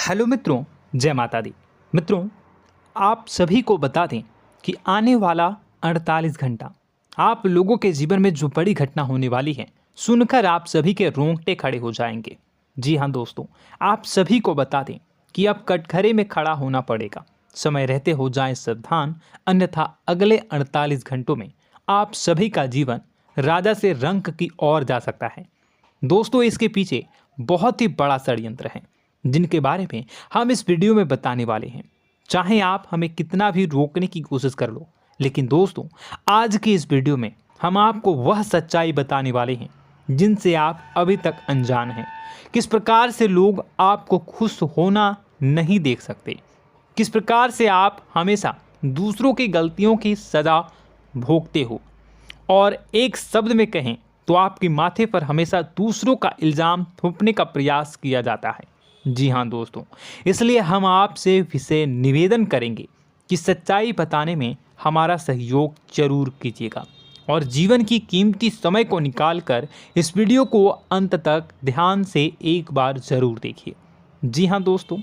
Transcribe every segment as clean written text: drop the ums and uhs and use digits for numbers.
Hello मित्रों, जय माता दी। मित्रों, आप सभी को बता दें कि आने वाला 48 घंटा आप लोगों के जीवन में जो बड़ी घटना होने वाली है, सुनकर आप सभी के रोंगटे खड़े हो जाएंगे। जी हाँ दोस्तों, आप सभी को बता दें कि अब कटघरे में खड़ा होना पड़ेगा। समय रहते हो जाएं सावधान, अन्यथा अगले 48 घंटों में आप सभी का जीवन राजा से रंक की ओर जा सकता है। दोस्तों, इसके पीछे बहुत ही बड़ा षड्यंत्र है जिनके बारे में हम इस वीडियो में बताने वाले हैं। चाहे आप हमें कितना भी रोकने की कोशिश कर लो, लेकिन दोस्तों आज की इस वीडियो में हम आपको वह सच्चाई बताने वाले हैं जिनसे आप अभी तक अनजान हैं। किस प्रकार से लोग आपको खुश होना नहीं देख सकते, किस प्रकार से आप हमेशा दूसरों की गलतियों की सज़ा भोगते हो, और एक शब्द में कहें तो आपके माथे पर हमेशा दूसरों का इल्ज़ाम थोपने का प्रयास किया जाता है। जी हाँ दोस्तों, इसलिए हम आपसे विशेष निवेदन करेंगे कि सच्चाई बताने में हमारा सहयोग जरूर कीजिएगा और जीवन की कीमती समय को निकालकर इस वीडियो को अंत तक ध्यान से एक बार ज़रूर देखिए। जी हाँ दोस्तों,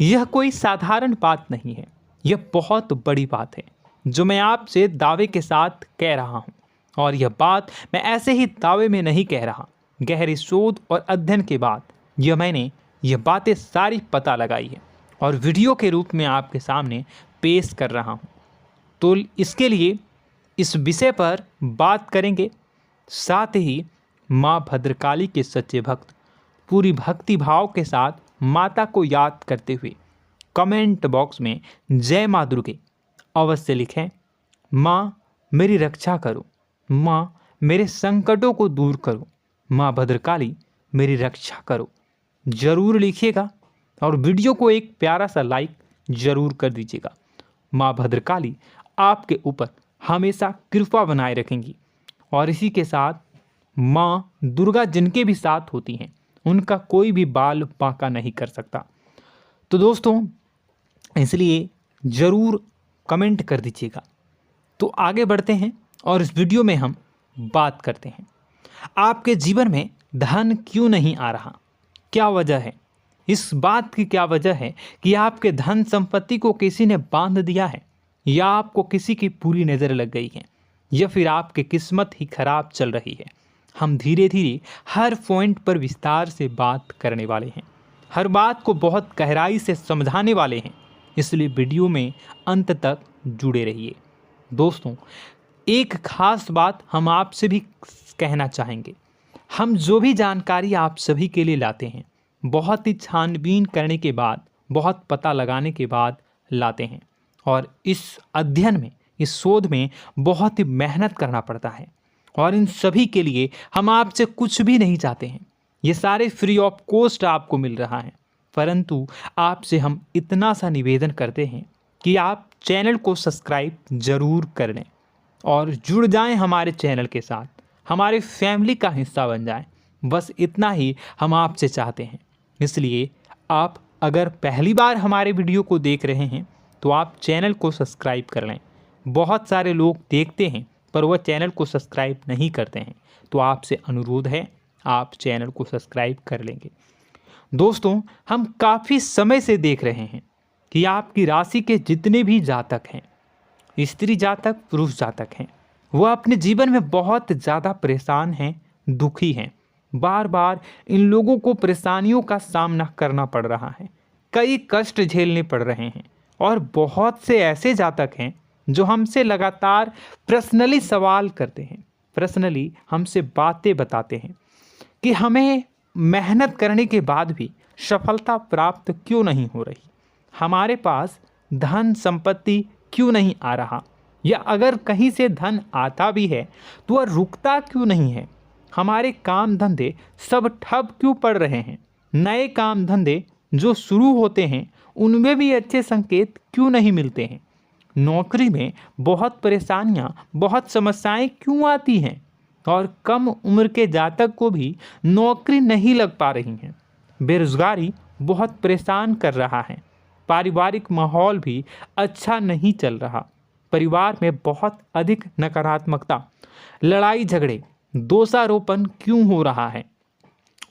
यह कोई साधारण बात नहीं है, यह बहुत बड़ी बात है जो मैं आपसे दावे के साथ कह रहा हूँ। और यह बात मैं ऐसे ही दावे में नहीं कह रहा, गहरी शोध और अध्ययन के बाद मैंने यह बातें सारी पता लगाई है और वीडियो के रूप में आपके सामने पेश कर रहा हूँ। तो इसके लिए इस विषय पर बात करेंगे। साथ ही माँ भद्रकाली के सच्चे भक्त पूरी भक्ति भाव के साथ माता को याद करते हुए कमेंट बॉक्स में जय माँ दुर्गे अवश्य लिखें। माँ मेरी रक्षा करो, माँ मेरे संकटों को दूर करो, माँ भद्रकाली मेरी रक्षा करो, ज़रूर लिखिएगा और वीडियो को एक प्यारा सा लाइक ज़रूर कर दीजिएगा। माँ भद्रकाली आपके ऊपर हमेशा कृपा बनाए रखेंगी और इसी के साथ माँ दुर्गा जिनके भी साथ होती हैं उनका कोई भी बाल बांका नहीं कर सकता। तो दोस्तों, इसलिए ज़रूर कमेंट कर दीजिएगा। तो आगे बढ़ते हैं और इस वीडियो में हम बात करते हैं, आपके जीवन में धन क्यों नहीं आ रहा, क्या वजह है। इस बात की क्या वजह है कि आपके धन संपत्ति को किसी ने बांध दिया है, या आपको किसी की पूरी नज़र लग गई है, या फिर आपकी किस्मत ही खराब चल रही है। हम धीरे धीरे हर पॉइंट पर विस्तार से बात करने वाले हैं, हर बात को बहुत गहराई से समझाने वाले हैं, इसलिए वीडियो में अंत तक जुड़े रहिए। दोस्तों, एक खास बात हम आपसे भी कहना चाहेंगे, हम जो भी जानकारी आप सभी के लिए लाते हैं बहुत ही छानबीन करने के बाद, बहुत पता लगाने के बाद लाते हैं, और इस अध्ययन में, इस शोध में बहुत ही मेहनत करना पड़ता है। और इन सभी के लिए हम आपसे कुछ भी नहीं चाहते हैं, ये सारे फ्री ऑफ कॉस्ट आपको मिल रहा है। परंतु आपसे हम इतना सा निवेदन करते हैं कि आप चैनल को सब्सक्राइब ज़रूर कर लें और जुड़ जाएं हमारे चैनल के साथ, हमारे फैमिली का हिस्सा बन जाएं। बस इतना ही हम आपसे चाहते हैं। इसलिए आप अगर पहली बार हमारे वीडियो को देख रहे हैं तो आप चैनल को सब्सक्राइब कर लें। बहुत सारे लोग देखते हैं पर वह चैनल को सब्सक्राइब नहीं करते हैं, तो आपसे अनुरोध है आप चैनल को सब्सक्राइब कर लेंगे। दोस्तों, हम काफ़ी समय से देख रहे हैं कि आपकी राशि के जितने भी जातक हैं, स्त्री जातक पुरुष जातक हैं, वह अपने जीवन में बहुत ज़्यादा परेशान हैं, दुखी हैं। बार बार इन लोगों को परेशानियों का सामना करना पड़ रहा है, कई कष्ट झेलने पड़ रहे हैं। और बहुत से ऐसे जातक हैं जो हमसे लगातार पर्सनली सवाल करते हैं, पर्सनली हमसे बातें बताते हैं कि हमें मेहनत करने के बाद भी सफलता प्राप्त क्यों नहीं हो रही, हमारे पास धन संपत्ति क्यों नहीं आ रहा, या अगर कहीं से धन आता भी है तो वह रुकता क्यों नहीं है, हमारे काम धंधे सब ठप क्यों पड़ रहे हैं, नए काम धंधे जो शुरू होते हैं उनमें भी अच्छे संकेत क्यों नहीं मिलते हैं, नौकरी में बहुत परेशानियां, बहुत समस्याएं क्यों आती हैं, और कम उम्र के जातक को भी नौकरी नहीं लग पा रही हैं, बेरोजगारी बहुत परेशान कर रहा है, पारिवारिक माहौल भी अच्छा नहीं चल रहा, परिवार में बहुत अधिक नकारात्मकता, लड़ाई झगड़े, दोषारोपण क्यों हो रहा है,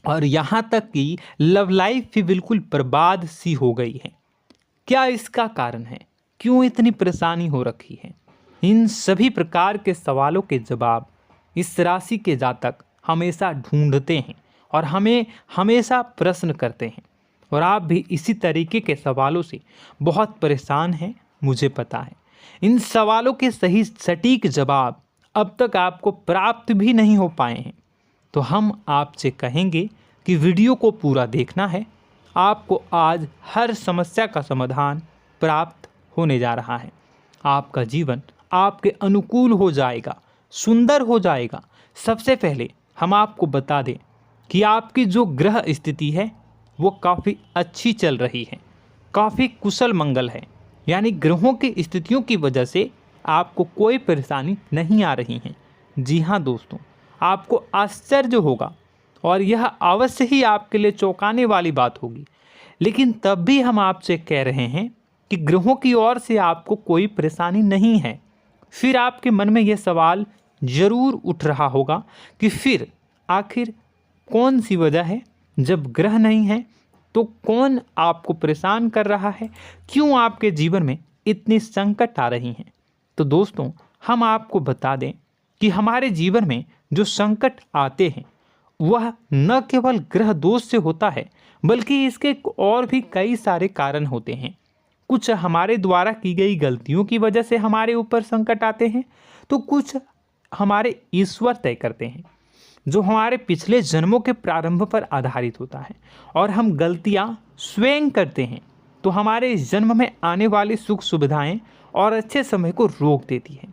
और यहाँ तक कि लव लाइफ भी बिल्कुल बर्बाद सी हो गई है। क्या इसका कारण है? क्यों इतनी परेशानी हो रखी है? इन सभी प्रकार के सवालों के जवाब इस राशि के जातक हमेशा ढूंढते हैं और हमें हमेशा प्रश्न करते हैं। और आप भी इसी तरीके के सवालों से बहुत परेशान हैं, मुझे पता है। इन सवालों के सही सटीक जवाब अब तक आपको प्राप्त भी नहीं हो पाए हैं। तो हम आपसे कहेंगे कि वीडियो को पूरा देखना है। आपको आज हर समस्या का समाधान प्राप्त होने जा रहा है। आपका जीवन आपके अनुकूल हो जाएगा, सुंदर हो जाएगा। सबसे पहले हम आपको बता दें कि आपकी जो ग्रह स्थिति है वो काफ़ी अच्छी चल रही है, काफ़ी कुशल मंगल है। यानी ग्रहों की स्थितियों की वजह से आपको कोई परेशानी नहीं आ रही है। जी हाँ दोस्तों, आपको आश्चर्य होगा और यह अवश्य ही आपके लिए चौंकाने वाली बात होगी। लेकिन तब भी हम आपसे कह रहे हैं कि ग्रहों की ओर से आपको कोई परेशानी नहीं है। फिर आपके मन में यह सवाल जरूर उठ रहा होगा कि फिर आखिर कौन सी वजह है? जब ग्रह नहीं है तो कौन आपको परेशान कर रहा है? क्यों आपके जीवन में इतनी संकट आ रही हैं? तो दोस्तों, हम आपको बता दें कि हमारे जीवन में जो संकट आते हैं वह न केवल ग्रह दोष से होता है, बल्कि इसके और भी कई सारे कारण होते हैं। कुछ हमारे द्वारा की गई गलतियों की वजह से हमारे ऊपर संकट आते हैं, तो कुछ हमारे ईश्वर तय करते हैं, जो हमारे पिछले जन्मों के प्रारंभ पर आधारित होता है। और हम गलतियां स्वयं करते हैं तो हमारे इस जन्म में आने वाली सुख सुविधाएं और अच्छे समय को रोक देती है।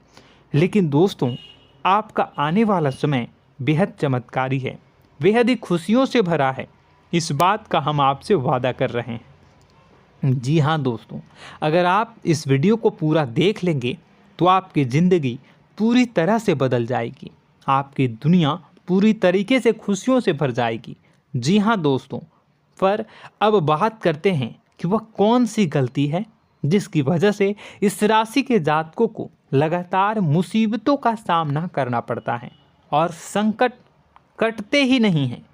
लेकिन दोस्तों, आपका आने वाला समय बेहद चमत्कारी है, बेहद ही खुशियों से भरा है। इस बात का हम आपसे वादा कर रहे हैं। जी हाँ दोस्तों, अगर आप इस वीडियो को पूरा देख लेंगे तो आपकी ज़िंदगी पूरी तरह से बदल जाएगी, आपकी दुनिया पूरी तरीके से खुशियों से भर जाएगी। जी हाँ दोस्तों, पर अब बात करते हैं कि वह कौन सी गलती है जिसकी वजह से इस राशि के जातकों को लगातार मुसीबतों का सामना करना पड़ता है और संकट कटते ही नहीं हैं।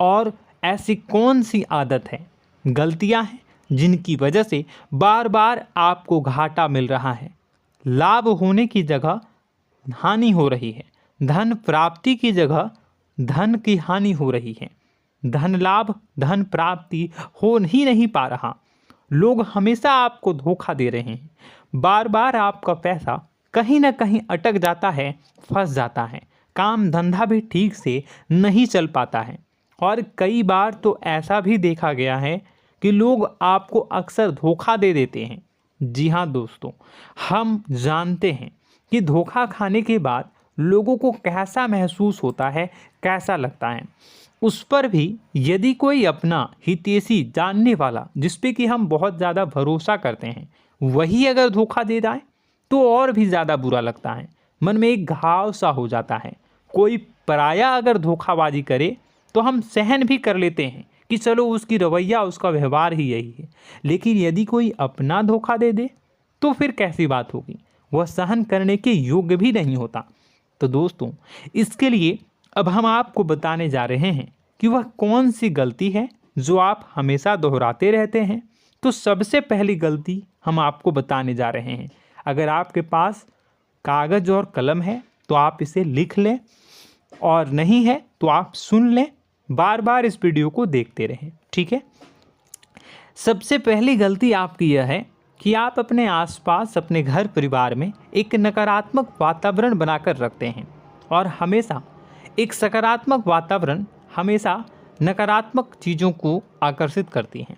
और ऐसी कौन सी आदत है, गलतियां हैं जिनकी वजह से बार बार आपको घाटा मिल रहा है, लाभ होने की जगह हानि हो रही है, धन प्राप्ति की जगह धन की हानि हो रही है, धन लाभ धन प्राप्ति हो ही नहीं पा रहा, लोग हमेशा आपको धोखा दे रहे हैं, बार बार आपका पैसा कहीं ना कहीं अटक जाता है, फंस जाता है, काम धंधा भी ठीक से नहीं चल पाता है। और कई बार तो ऐसा भी देखा गया है कि लोग आपको अक्सर धोखा दे देते हैं। जी हाँ दोस्तों, हम जानते हैं कि धोखा खाने के बाद लोगों को कैसा महसूस होता है, कैसा लगता है। उस पर भी यदि कोई अपना हितैषी जानने वाला, जिस पे कि हम बहुत ज़्यादा भरोसा करते हैं, वही अगर धोखा दे जाए तो और भी ज़्यादा बुरा लगता है, मन में एक घाव सा हो जाता है। कोई पराया अगर धोखाबाजी करे तो हम सहन भी कर लेते हैं कि चलो उसकी रवैया, उसका व्यवहार ही यही है। लेकिन यदि कोई अपना धोखा दे दे तो फिर कैसी बात होगी, वह सहन करने के योग्य भी नहीं होता। तो दोस्तों, इसके लिए अब हम आपको बताने जा रहे हैं कि वह कौन सी गलती है जो आप हमेशा दोहराते रहते हैं। तो सबसे पहली गलती हम आपको बताने जा रहे हैं। अगर आपके पास कागज़ और कलम है तो आप इसे लिख लें, और नहीं है तो आप सुन लें, बार बार इस वीडियो को देखते रहें, ठीक है। सबसे पहली गलती आपकी यह है कि आप अपने आसपास, अपने घर परिवार में एक नकारात्मक वातावरण बनाकर रखते हैं। और हमेशा एक सकारात्मक वातावरण हमेशा नकारात्मक चीज़ों को आकर्षित करती हैं,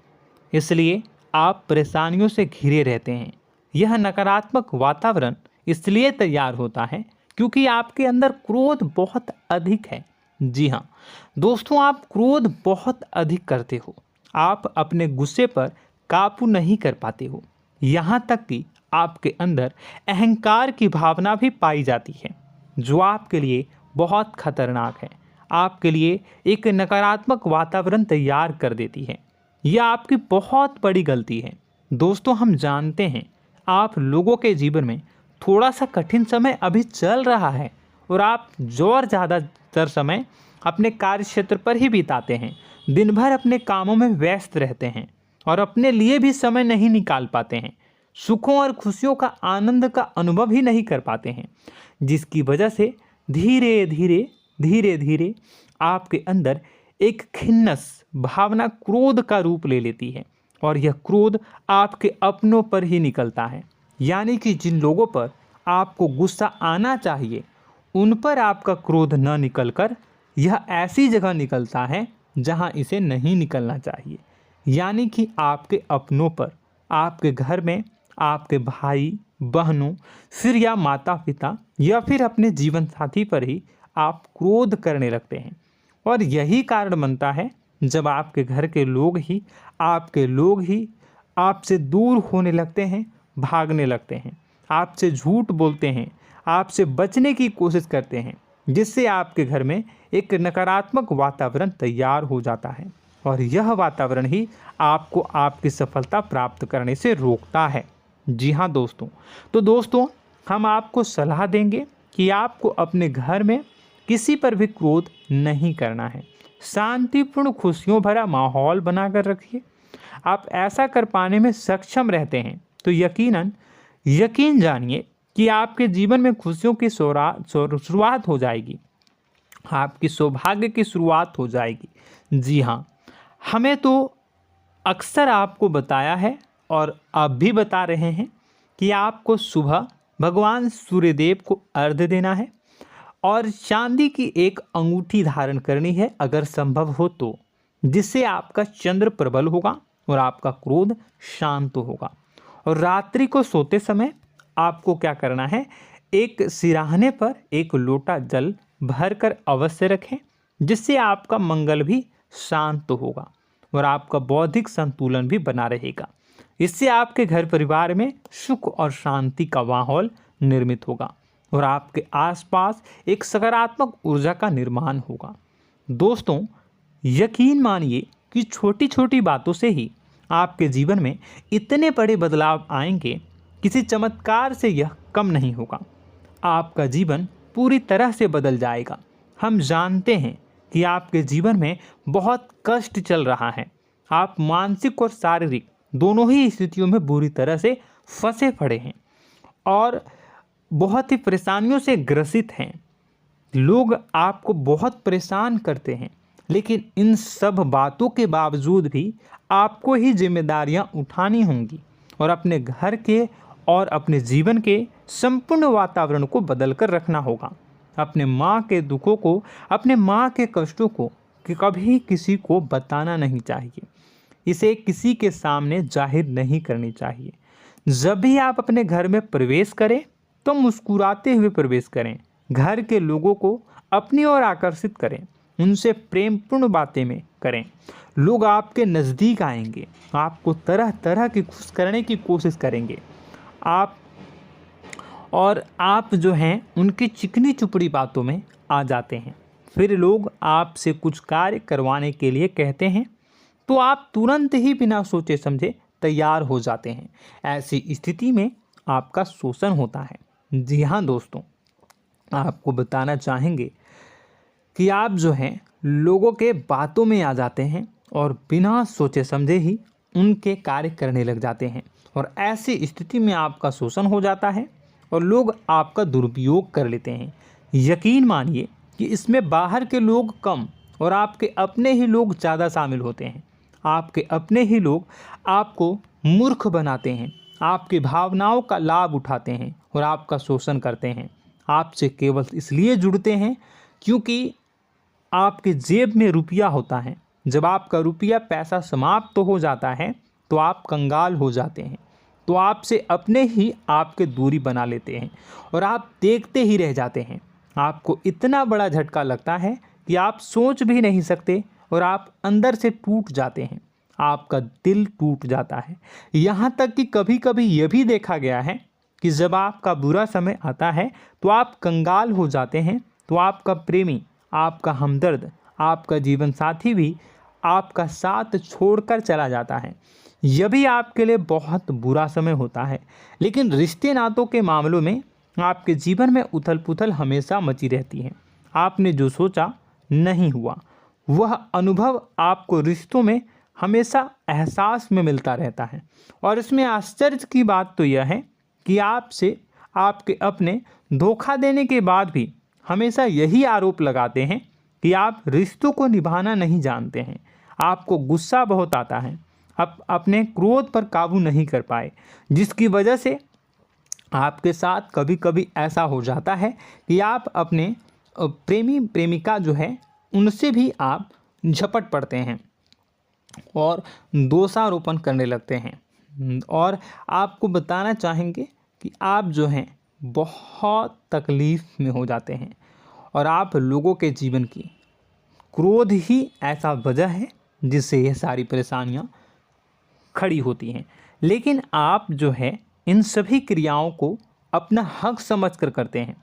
इसलिए आप परेशानियों से घिरे रहते हैं। यह नकारात्मक वातावरण इसलिए तैयार होता है क्योंकि आपके अंदर क्रोध बहुत अधिक है। जी हाँ दोस्तों, आप क्रोध बहुत अधिक करते हो, आप अपने गुस्से पर काबू नहीं कर पाते हो, यहाँ तक कि आपके अंदर अहंकार की भावना भी पाई जाती है, जो आपके लिए बहुत खतरनाक है, आपके लिए एक नकारात्मक वातावरण तैयार कर देती है। यह आपकी बहुत बड़ी गलती है। दोस्तों, हम जानते हैं आप लोगों के जीवन में थोड़ा सा कठिन समय अभी चल रहा है और आप और ज़्यादा अधिकतर समय अपने कार्य क्षेत्र पर ही बिताते हैं, दिन भर अपने कामों में व्यस्त रहते हैं और अपने लिए भी समय नहीं निकाल पाते हैं, सुखों और खुशियों का आनंद का अनुभव ही नहीं कर पाते हैं, जिसकी वजह से धीरे धीरे आपके अंदर एक खिन्नस भावना क्रोध का रूप ले लेती है और यह क्रोध आपके अपनों पर ही निकलता है। यानी कि जिन लोगों पर आपको गुस्सा आना चाहिए उन पर आपका क्रोध न निकलकर यह ऐसी जगह निकलता है जहां इसे नहीं निकलना चाहिए। यानी कि आपके अपनों पर, आपके घर में आपके भाई बहनों, फिर या माता पिता या फिर अपने जीवन साथी पर ही आप क्रोध करने लगते हैं। और यही कारण बनता है जब आपके घर के लोग ही आपसे दूर होने लगते हैं, भागने लगते हैं, आपसे झूठ बोलते हैं, आपसे बचने की कोशिश करते हैं, जिससे आपके घर में एक नकारात्मक वातावरण तैयार हो जाता है और यह वातावरण ही आपको आपकी सफलता प्राप्त करने से रोकता है। जी हाँ दोस्तों, तो दोस्तों हम आपको सलाह देंगे कि आपको अपने घर में किसी पर भी क्रोध नहीं करना है। शांतिपूर्ण खुशियों भरा माहौल बनाकर रखिए। आप ऐसा कर पाने में सक्षम रहते हैं तो यकीन जानिए कि आपके जीवन में खुशियों की शुरुआत हो जाएगी, आपकी सौभाग्य की शुरुआत हो जाएगी। जी हाँ, हमें तो अक्सर आपको बताया है और अब भी बता रहे हैं कि आपको सुबह भगवान सूर्यदेव को अर्घ्य देना है और चांदी की एक अंगूठी धारण करनी है अगर संभव हो तो, जिससे आपका चंद्र प्रबल होगा और आपका क्रोध शांत होगा। और रात्रि को सोते समय आपको क्या करना है, एक सिराहने पर एक लोटा जल भरकर अवश्य रखें, जिससे आपका मंगल भी शांत होगा और आपका बौद्धिक संतुलन भी बना रहेगा। इससे आपके घर परिवार में सुख और शांति का माहौल निर्मित होगा और आपके आसपास एक सकारात्मक ऊर्जा का निर्माण होगा। दोस्तों यकीन मानिए कि छोटी छोटी बातों से ही आपके जीवन में इतने बड़े बदलाव आएंगे, किसी चमत्कार से यह कम नहीं होगा। आपका जीवन पूरी तरह से बदल जाएगा। हम जानते हैं कि आपके जीवन में बहुत कष्ट चल रहा है, आप मानसिक और शारीरिक दोनों ही स्थितियों में बुरी तरह से फंसे पड़े हैं और बहुत ही परेशानियों से ग्रसित हैं। लोग आपको बहुत परेशान करते हैं, लेकिन इन सब बातों के बावजूद भी आपको ही जिम्मेदारियां उठानी होंगी और अपने घर के और अपने जीवन के संपूर्ण वातावरण को बदल कर रखना होगा। अपने माँ के दुखों को, अपने माँ के कष्टों को कभी किसी को बताना नहीं चाहिए, इसे किसी के सामने जाहिर नहीं करनी चाहिए। जब भी आप अपने घर में प्रवेश करें तो मुस्कुराते हुए प्रवेश करें, घर के लोगों को अपनी ओर आकर्षित करें, उनसे प्रेमपूर्ण बातें में करें। लोग आपके नज़दीक आएंगे, आपको तरह तरह की खुश करने की कोशिश करेंगे। आप जो हैं उनकी चिकनी चुपड़ी बातों में आ जाते हैं। फिर लोग आपसे कुछ कार्य करवाने के लिए कहते हैं तो आप तुरंत ही बिना सोचे समझे तैयार हो जाते हैं। ऐसी स्थिति में आपका शोषण होता है। जी हाँ दोस्तों, आपको बताना चाहेंगे कि आप जो हैं लोगों के बातों में आ जाते हैं और बिना सोचे समझे ही उनके कार्य करने लग जाते हैं और ऐसी स्थिति में आपका शोषण हो जाता है और लोग आपका दुरुपयोग कर लेते हैं। यकीन मानिए कि इसमें बाहर के लोग कम और आपके अपने ही लोग ज़्यादा शामिल होते हैं। आपके अपने ही लोग आपको मूर्ख बनाते हैं, आपकी भावनाओं का लाभ उठाते हैं और आपका शोषण करते हैं। आपसे केवल इसलिए जुड़ते हैं क्योंकि आपके जेब में रुपया होता है। जब आपका रुपया पैसा समाप्त हो जाता है तो आप कंगाल हो जाते हैं, तो आपसे अपने ही आपके दूरी बना लेते हैं और आप देखते ही रह जाते हैं। आपको इतना बड़ा झटका लगता है कि आप सोच भी नहीं सकते और आप अंदर से टूट जाते हैं, आपका दिल टूट जाता है। यहाँ तक कि कभी कभी यह भी देखा गया है कि जब आपका बुरा समय आता है तो आप कंगाल हो जाते हैं, तो आपका प्रेमी, आपका हमदर्द, आपका जीवन साथी भी आपका साथ छोड़कर चला जाता है। यह भी आपके लिए बहुत बुरा समय होता है। लेकिन रिश्ते नातों के मामलों में आपके जीवन में उथल पुथल हमेशा मची रहती है। आपने जो सोचा नहीं हुआ। वह अनुभव आपको रिश्तों में हमेशा एहसास में मिलता रहता है। और इसमें आश्चर्य की बात तो यह है कि आपसे आपके अपने धोखा देने के बाद भी हमेशा यही आरोप लगाते हैं कि आप रिश्तों को निभाना नहीं जानते हैं। आपको गुस्सा बहुत आता है, अपने क्रोध पर काबू नहीं कर पाए, जिसकी वजह से आपके साथ कभी कभी ऐसा हो जाता है कि आप अपने प्रेमी प्रेमिका जो है उनसे भी आप झपट पड़ते हैं और दोषारोपण करने लगते हैं। और आपको बताना चाहेंगे कि आप जो हैं बहुत तकलीफ़ में हो जाते हैं और आप लोगों के जीवन की क्रोध ही ऐसा वजह है जिससे ये सारी परेशानियां खड़ी होती हैं। लेकिन आप जो है इन सभी क्रियाओं को अपना हक समझकर करते हैं,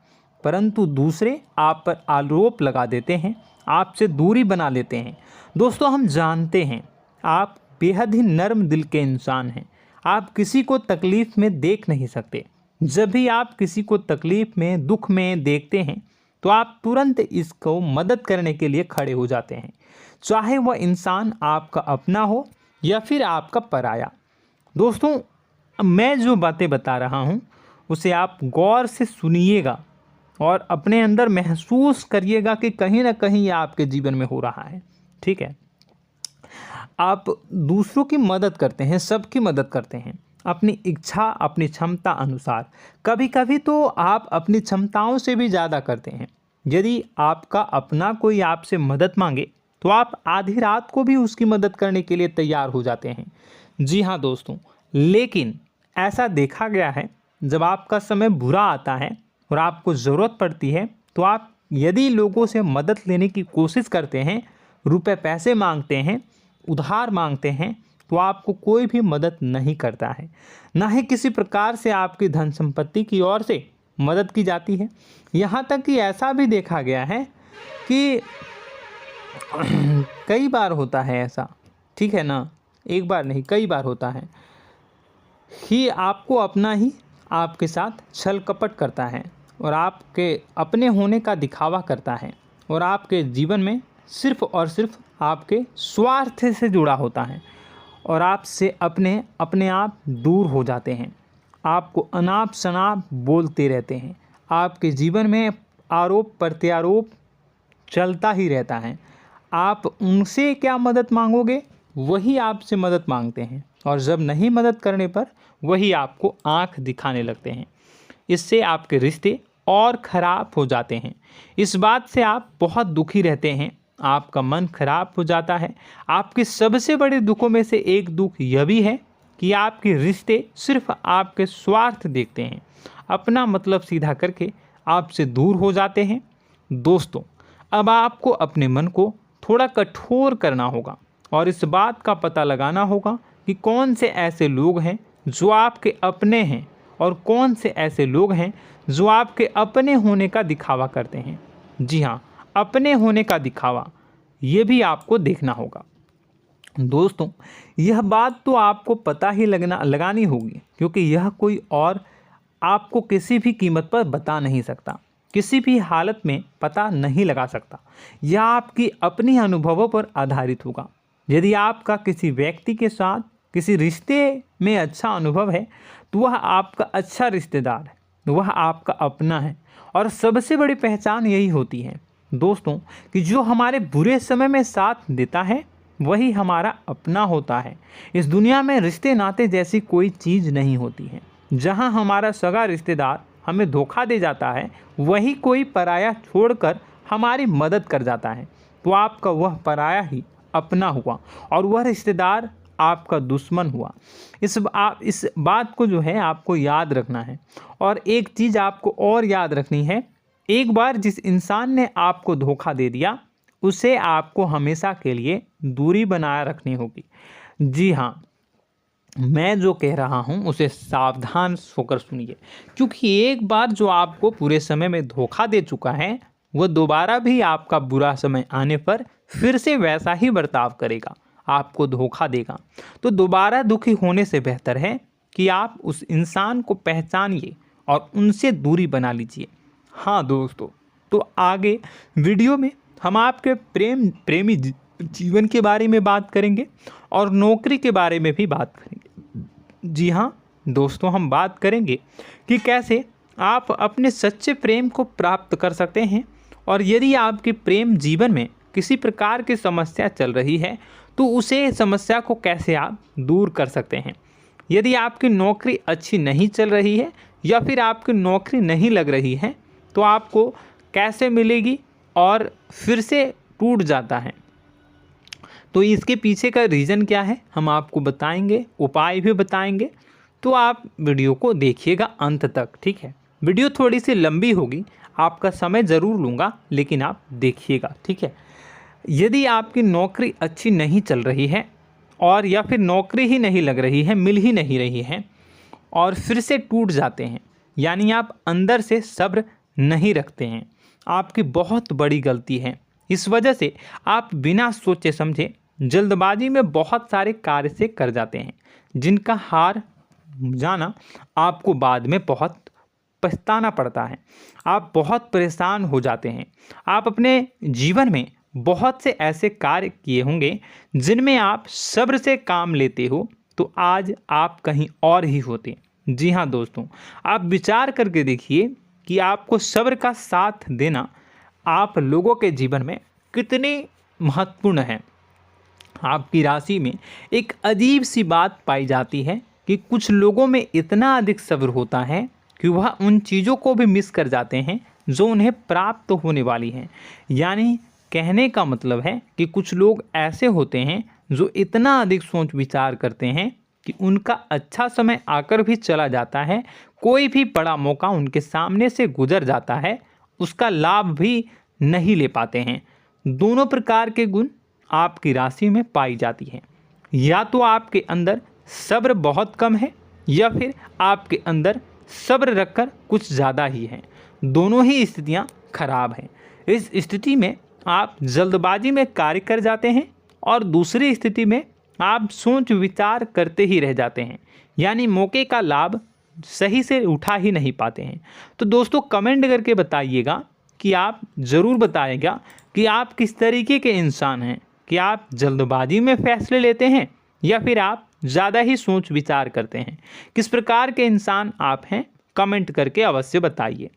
परंतु दूसरे आप पर आरोप लगा देते हैं, आपसे दूरी बना लेते हैं। दोस्तों, हम जानते हैं आप बेहद ही नर्म दिल के इंसान हैं। आप किसी को तकलीफ़ में देख नहीं सकते। जब भी आप किसी को तकलीफ़ में, दुख में देखते हैं तो आप तुरंत इसको मदद करने के लिए खड़े हो जाते हैं, चाहे वह इंसान आपका अपना हो या फिर आपका पराया। दोस्तों, मैं जो बातें बता रहा हूँ उसे आप गौर से सुनिएगा और अपने अंदर महसूस करिएगा कि कहीं ना कहीं ये आपके जीवन में हो रहा है। ठीक है, आप दूसरों की मदद करते हैं, सबकी मदद करते हैं अपनी इच्छा, अपनी क्षमता अनुसार। कभी कभी तो आप अपनी क्षमताओं से भी ज़्यादा करते हैं। यदि आपका अपना कोई आपसे मदद मांगे तो आप आधी रात को भी उसकी मदद करने के लिए तैयार हो जाते हैं। जी हाँ दोस्तों, लेकिन ऐसा देखा गया है जब आपका समय बुरा आता है और आपको ज़रूरत पड़ती है तो आप यदि लोगों से मदद लेने की कोशिश करते हैं, रुपए पैसे मांगते हैं, उधार मांगते हैं, तो आपको कोई भी मदद नहीं करता है। ना ही किसी प्रकार से आपकी धन संपत्ति की ओर से मदद की जाती है। यहाँ तक कि ऐसा भी देखा गया है कि कई बार होता है ऐसा, ठीक है ना, एक बार नहीं कई बार होता है कि आपको अपना ही आपके साथ छल कपट करता है और आपके अपने होने का दिखावा करता है और आपके जीवन में सिर्फ और सिर्फ आपके स्वार्थ से जुड़ा होता है और आपसे अपने आप दूर हो जाते हैं। आपको अनाप शनाप बोलते रहते हैं। आपके जीवन में आरोप प्रत्यारोप चलता ही रहता है। आप उनसे क्या मदद मांगोगे, वही आपसे मदद मांगते हैं और जब नहीं मदद करने पर वही आपको आंख दिखाने लगते हैं। इससे आपके रिश्ते और ख़राब हो जाते हैं। इस बात से आप बहुत दुखी रहते हैं, आपका मन खराब हो जाता है। आपके सबसे बड़े दुखों में से एक दुख यह भी है कि आपके रिश्ते सिर्फ आपके स्वार्थ देखते हैं, अपना मतलब सीधा करके आपसे दूर हो जाते हैं। दोस्तों, अब आपको अपने मन को थोड़ा कठोर करना होगा और इस बात का पता लगाना होगा कि कौन से ऐसे लोग हैं जो आपके अपने हैं और कौन से ऐसे लोग हैं जो आपके अपने होने का दिखावा करते हैं। जी हाँ, अपने होने का दिखावा, ये भी आपको देखना होगा। दोस्तों, यह बात तो आपको पता ही लगानी होगी, क्योंकि यह कोई और आपको किसी भी कीमत पर बता नहीं सकता, किसी भी हालत में पता नहीं लगा सकता। यह आपकी अपनी अनुभवों पर आधारित होगा। यदि आपका किसी व्यक्ति के साथ किसी रिश्ते में अच्छा अनुभव है तो वह आपका अच्छा रिश्तेदार है, वह आपका अपना है। और सबसे बड़ी पहचान यही होती है दोस्तों कि जो हमारे बुरे समय में साथ देता है वही हमारा अपना होता है। इस दुनिया में रिश्ते नाते जैसी कोई चीज़ नहीं होती है। जहां हमारा सगा रिश्तेदार हमें धोखा दे जाता है, वही कोई पराया छोड़कर हमारी मदद कर जाता है, तो आपका वह पराया ही अपना हुआ और वह रिश्तेदार आपका दुश्मन हुआ। इस बात को जो है आपको याद रखना है। और एक चीज़ आपको और याद रखनी है, एक बार जिस इंसान ने आपको धोखा दे दिया उसे आपको हमेशा के लिए दूरी बनाए रखनी होगी। जी हाँ, मैं जो कह रहा हूँ उसे सावधान होकर सुनिए, क्योंकि एक बार जो आपको पूरे समय में धोखा दे चुका है वह दोबारा भी आपका बुरा समय आने पर फिर से वैसा ही बर्ताव करेगा, आपको धोखा देगा। तो दोबारा दुखी होने से बेहतर है कि आप उस इंसान को पहचानिए और उनसे दूरी बना लीजिए। हाँ दोस्तों, तो आगे वीडियो में हम आपके प्रेमी जीवन के बारे में बात करेंगे और नौकरी के बारे में भी बात करेंगे। जी हाँ दोस्तों, हम बात करेंगे कि कैसे आप अपने सच्चे प्रेम को प्राप्त कर सकते हैं, और यदि आपके प्रेम जीवन में किसी प्रकार की समस्या चल रही है तो उसे समस्या को कैसे आप दूर कर सकते हैं। यदि आपकी नौकरी अच्छी नहीं चल रही है या फिर आपकी नौकरी नहीं लग रही है तो आपको कैसे मिलेगी और फिर से टूट जाता है, तो इसके पीछे का रीज़न क्या है हम आपको बताएंगे, उपाय भी बताएंगे। तो आप वीडियो को देखिएगा अंत तक, ठीक है। वीडियो थोड़ी सी लंबी होगी, आपका समय ज़रूर लूँगा, लेकिन आप देखिएगा, ठीक है। यदि आपकी नौकरी अच्छी नहीं चल रही है और या फिर नौकरी ही नहीं लग रही है, मिल ही नहीं रही है और फिर से टूट जाते हैं, यानी आप अंदर से सब्र नहीं रखते हैं, आपकी बहुत बड़ी गलती है। इस वजह से आप बिना सोचे समझे जल्दबाजी में बहुत सारे कार्य से कर जाते हैं, जिनका हार जाना आपको बाद में बहुत पछताना पड़ता है। आप बहुत परेशान हो जाते हैं। आप अपने जीवन में बहुत से ऐसे कार्य किए होंगे जिनमें आप सब्र से काम लेते हो, तो आज आप कहीं और ही होते। जी हाँ दोस्तों, आप विचार करके देखिए कि आपको सब्र का साथ देना आप लोगों के जीवन में कितनी महत्वपूर्ण है। आपकी राशि में एक अजीब सी बात पाई जाती है कि कुछ लोगों में इतना अधिक सब्र होता है कि वह उन चीज़ों को भी मिस कर जाते हैं जो उन्हें प्राप्त होने वाली हैं। यानी कहने का मतलब है कि कुछ लोग ऐसे होते हैं जो इतना अधिक सोच विचार करते हैं कि उनका अच्छा समय आकर भी चला जाता है, कोई भी बड़ा मौका उनके सामने से गुजर जाता है, उसका लाभ भी नहीं ले पाते हैं। दोनों प्रकार के गुण आपकी राशि में पाई जाती है। या तो आपके अंदर सब्र बहुत कम है या फिर आपके अंदर सब्र रखकर कुछ ज़्यादा ही है। दोनों ही स्थितियाँ खराब हैं। इस स्थिति में आप जल्दबाजी में कार्य कर जाते हैं और दूसरी स्थिति में आप सोच विचार करते ही रह जाते हैं, यानी मौके का लाभ सही से उठा ही नहीं पाते हैं। तो दोस्तों कमेंट करके बताइएगा कि आप ज़रूर बताइएगा कि आप किस तरीके के इंसान हैं, कि आप जल्दबाजी में फैसले लेते हैं या फिर आप ज़्यादा ही सोच विचार करते हैं। किस प्रकार के इंसान आप हैं, कमेंट करके अवश्य बताइए।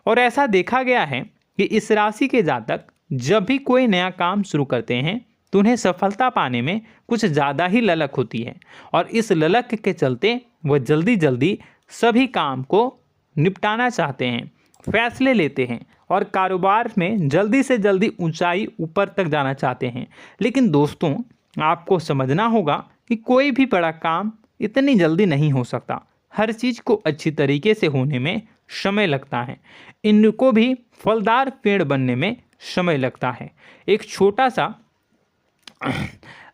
और ऐसा देखा गया है कि इस राशि के जातक जब भी कोई नया काम शुरू करते हैं तो उन्हें सफलता पाने में कुछ ज़्यादा ही ललक होती है, और इस ललक के चलते वह जल्दी जल्दी सभी काम को निपटाना चाहते हैं, फैसले लेते हैं और कारोबार में जल्दी से जल्दी ऊंचाई ऊपर तक जाना चाहते हैं। लेकिन दोस्तों आपको समझना होगा कि कोई भी बड़ा काम इतनी जल्दी नहीं हो सकता। हर चीज़ को अच्छी तरीके से होने में समय लगता है। इनको भी फलदार पेड़ बनने में समय लगता है। एक छोटा सा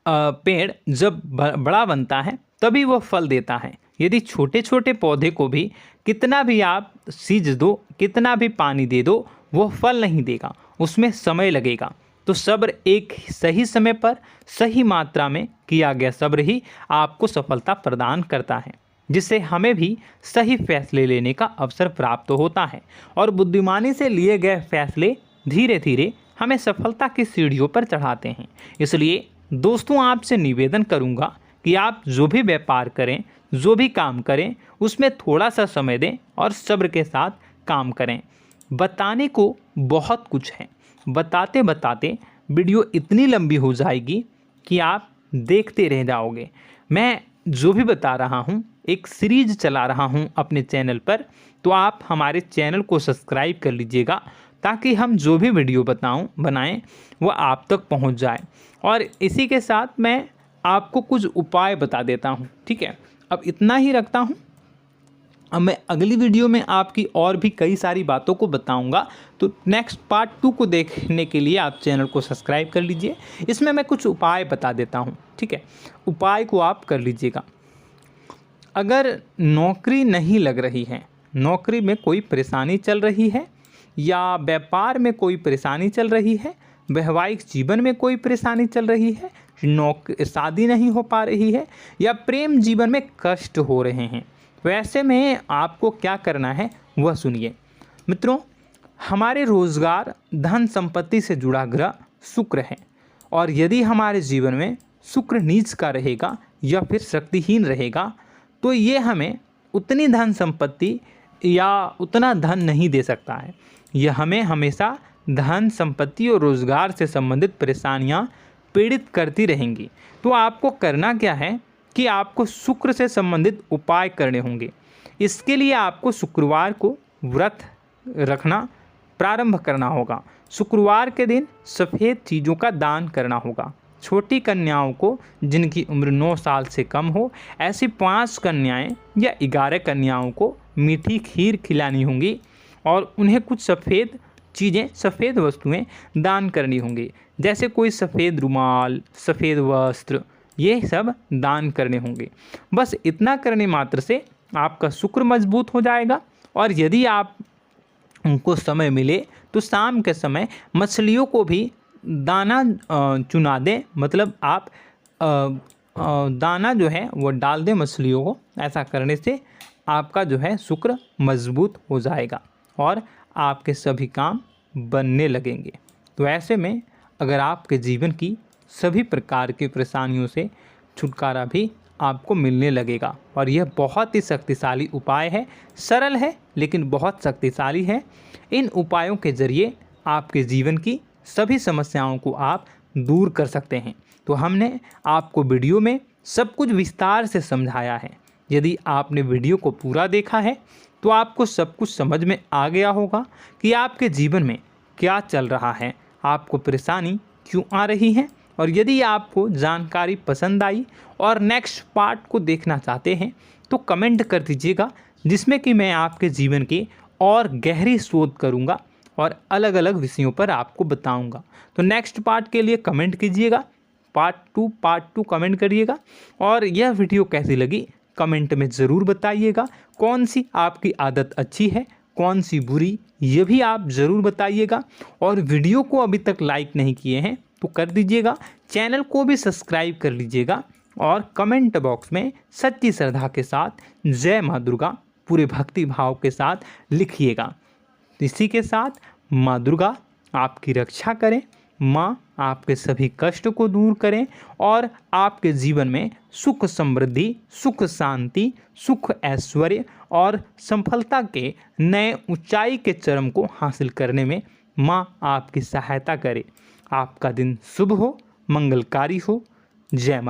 पेड़ जब बड़ा बनता है तभी वह फल देता है। यदि छोटे छोटे पौधे को भी कितना भी आप सींच दो, कितना भी पानी दे दो, वो फल नहीं देगा, उसमें समय लगेगा। तो सब्र एक सही समय पर सही मात्रा में किया गया सब्र ही आपको सफलता प्रदान करता है, जिससे हमें भी सही फैसले लेने का अवसर प्राप्त होता है। और बुद्धिमानी से लिए गए फैसले धीरे धीरे हमें सफलता की सीढ़ियों पर चढ़ाते हैं। इसलिए दोस्तों आपसे निवेदन करूंगा कि आप जो भी व्यापार करें, जो भी काम करें, उसमें थोड़ा सा समय दें और सब्र के साथ काम करें। बताने को बहुत कुछ है, बताते बताते वीडियो इतनी लंबी हो जाएगी कि आप देखते रह जाओगे। मैं जो भी बता रहा हूँ एक सीरीज चला रहा हूँ अपने चैनल पर, तो आप हमारे चैनल को सब्सक्राइब कर लीजिएगा ताकि हम जो भी वीडियो बनाएं वो आप तक पहुँच जाए। और इसी के साथ मैं आपको कुछ उपाय बता देता हूँ, ठीक है। अब इतना ही रखता हूँ। अब मैं अगली वीडियो में आपकी और भी कई सारी बातों को बताऊंगा। तो नेक्स्ट पार्ट 2 को देखने के लिए आप चैनल को सब्सक्राइब कर लीजिए। इसमें मैं कुछ उपाय बता देता हूं, ठीक है। उपाय को आप कर लीजिएगा। अगर नौकरी नहीं लग रही है, नौकरी में कोई परेशानी चल रही है, या व्यापार में कोई परेशानी चल रही है, वैवाहिक जीवन में कोई परेशानी चल रही है, शादी नहीं हो पा रही है, या प्रेम जीवन में कष्ट हो रहे हैं, वैसे में आपको क्या करना है वह सुनिए। मित्रों, हमारे रोजगार, धन संपत्ति से जुड़ा ग्रह शुक्र है, और यदि हमारे जीवन में शुक्र नीच का रहेगा या फिर शक्तिहीन रहेगा तो ये हमें उतनी धन संपत्ति या उतना धन नहीं दे सकता है। यह हमें हमेशा धन संपत्ति और रोजगार से संबंधित परेशानियां पीड़ित करती रहेंगी। तो आपको करना क्या है कि आपको शुक्र से संबंधित उपाय करने होंगे। इसके लिए आपको शुक्रवार को व्रत रखना प्रारंभ करना होगा। शुक्रवार के दिन सफ़ेद चीज़ों का दान करना होगा। छोटी कन्याओं को जिनकी उम्र 9 साल से कम हो, ऐसी 5 कन्याएं या 11 कन्याओं को मीठी खीर खिलानी होंगी और उन्हें कुछ सफ़ेद चीज़ें, सफ़ेद वस्तुएं दान करनी होंगी, जैसे कोई सफ़ेद रुमाल, सफ़ेद वस्त्र, ये सब दान करने होंगे। बस इतना करने मात्र से आपका शुक्र मजबूत हो जाएगा। और यदि आप उनको समय मिले तो शाम के समय मछलियों को भी दाना चुना दें, मतलब आप दाना जो है वो डाल दें मछलियों को। ऐसा करने से आपका जो है शुक्र मजबूत हो जाएगा और आपके सभी काम बनने लगेंगे। तो ऐसे में अगर आपके जीवन की सभी प्रकार की परेशानियों से छुटकारा भी आपको मिलने लगेगा। और यह बहुत ही शक्तिशाली उपाय है, सरल है लेकिन बहुत शक्तिशाली है। इन उपायों के ज़रिए आपके जीवन की सभी समस्याओं को आप दूर कर सकते हैं। तो हमने आपको वीडियो में सब कुछ विस्तार से समझाया है। यदि आपने वीडियो को पूरा देखा है तो आपको सब कुछ समझ में आ गया होगा कि आपके जीवन में क्या चल रहा है, आपको परेशानी क्यों आ रही है। और यदि आपको जानकारी पसंद आई और नेक्स्ट पार्ट को देखना चाहते हैं तो कमेंट कर दीजिएगा, जिसमें कि मैं आपके जीवन के और गहरी शोध करूंगा और अलग अलग विषयों पर आपको बताऊंगा। तो नेक्स्ट पार्ट के लिए कमेंट कीजिएगा, पार्ट टू कमेंट करिएगा। और यह वीडियो कैसी लगी कमेंट में ज़रूर बताइएगा। कौन सी आपकी आदत अच्छी है, कौन सी बुरी, ये भी आप ज़रूर बताइएगा। और वीडियो को अभी तक लाइक नहीं किए हैं तो कर दीजिएगा, चैनल को भी सब्सक्राइब कर लीजिएगा और कमेंट बॉक्स में सच्ची श्रद्धा के साथ जय माँ दुर्गा पूरे भक्ति भाव के साथ लिखिएगा। इसी के साथ माँ दुर्गा आपकी रक्षा करें, माँ आपके सभी कष्ट को दूर करें और आपके जीवन में सुख समृद्धि, सुख शांति, सुख ऐश्वर्य और सफलता के नए ऊंचाई के चरम को हासिल करने में माँ आपकी सहायता करे। आपका दिन शुभ हो, मंगलकारी हो। जय माँ।